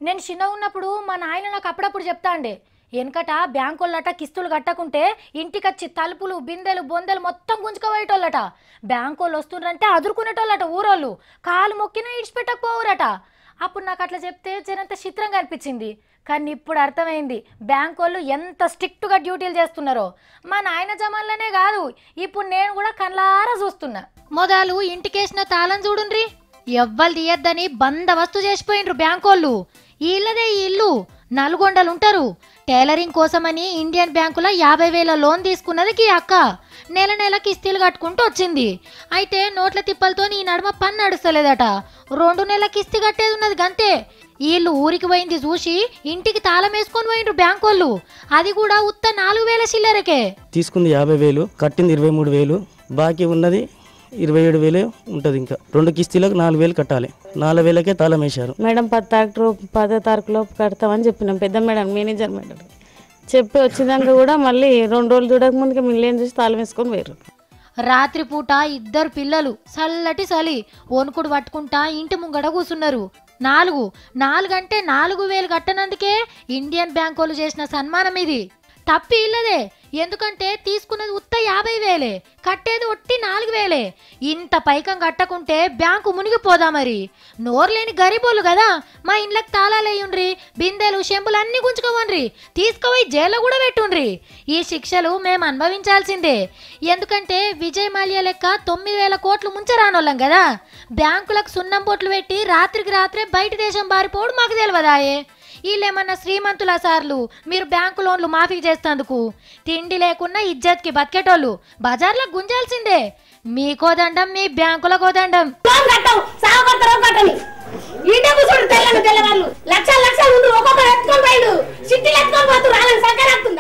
నేను చిన్నగా ఉన్నప్పుడు మా నాయన నాకు అప్పుడప్పుడు చెప్తా అండి, వెనకట బ్యాంకులట కిస్తులు కట్టకుంటే ఇంటికొచ్చి తలుపులు బిందెలు బొందెలు మొత్తం గుంజుకపోయేటోళ్ళట. బ్యాంకు వాళ్ళు వస్తుండ్రంటే అదురుకునేటోళ్ళట. ఊరోళ్ళు కాలు మొక్కినా ఇడిచిపెట్టకపోవురట. అప్పుడు నాకు అట్లా చెప్తే జరంత చిత్రంగా అనిపించింది. కానీ ఇప్పుడు అర్థమైంది బ్యాంకు వాళ్ళు ఎంత స్ట్రిక్ట్గా డ్యూటీలు చేస్తున్నారో. మా నాయన జమాన్లనే కాదు, ఇప్పుడు నేను కూడా కళ్ళారా చూస్తున్నా. మొదలు ఇంటికేసిన తాళం చూడుండ్రి, ఎవ్వరు తీయద్దని బందవస్తు చేసిపోయిండ్రు బ్యాంకోళ్ళు. ఇల్లదే ఈ ఇల్లు, నల్గొండలుంటారు. టైలరింగ్ కోసమని ఇండియన్ బ్యాంకులో 50,000 లోన్ తీసుకున్నది ఈ అక్క. నెల నెల కిస్తీలు కట్టుకుంటూ వచ్చింది. అయితే నోట్ల తిప్పలతో ఈ నడుమ పని నడుస్తలేదట. 2 నెలల కిస్తీ కట్టేది ఉన్నది గంతే. వీళ్ళు ఊరికి పోయింది చూసి ఇంటికి తాళం వేసుకొని పోయిండ్రు బ్యాంకోళ్ళు. అది కూడా ఉత్త 4,000 చిల్లరకే. తీసుకుంది 50,000, కట్టింది 23,000, బాకీ ఉన్నది 27,000 ఉంటుంది. ఇంకా 2 కిస్తీలకు 4,000 కట్టాలి. 4,000కే తాళం వేశారు. మేడం 10 తారీఖు లోపు కడతామని చెప్పినాం. పెద్ద మేడం, మేనేజర్ మేడం చెప్పి వచ్చినాక కూడా మళ్ళీ 2 రోజులు చూడక ముందుకే మిల్లేని చూసి తాళం వేసుకొని పోయారు. రాత్రిపూట 2 పిల్లలు చల్లటి చలి వణుకుడు పట్టుకుంటా ఇంటి ముంగడ కూసున్నారు. 4 అంటే 4,000 కట్టనందుకే ఇండియన్ బ్యాంక్ వాళ్ళు చేసిన సన్మానం ఇది. తప్పి ఇల్లదే, ఎందుకంటే తీసుకున్నది ఉత్త 50,000, కట్టేది ఒట్టి 4,000. ఇంత పైకం కట్టకుంటే బ్యాంకు మునిగిపోదా మరి. నోరులేని గరీబోళ్ళు కదా, మా ఇండ్లకు తాళాలేయుండ్రి, బిందెలు చెంబులు అన్ని గుంజుకోవన్రి, తీసుకుపోయి జైల్లో కూడా పెట్టుండ్రి. ఈ శిక్షలు మేము అనుభవించాల్సిందే. ఎందుకంటే విజయ్ మాల్యా లెక్క 9,000 కోట్లు ముంచరానోళ్ళం కదా. బ్యాంకులకు సున్నం బొట్లు పెట్టి రాత్రికి రాత్రే బయట దేశం బారిపోవడు మాకు తెలియదాయే. వీళ్ళేమన్నా శ్రీమంతుల సార్లు మీరు బ్యాంకు లోన్లు మాఫీ చేస్తందుకు? తిండి లేకున్నా ఇజ్జత్కి బతికేటోళ్ళు బజార్లో గుంజాల్సిందే. మీకో దండం, మీ బ్యాంకులకో దండం. లక్షలు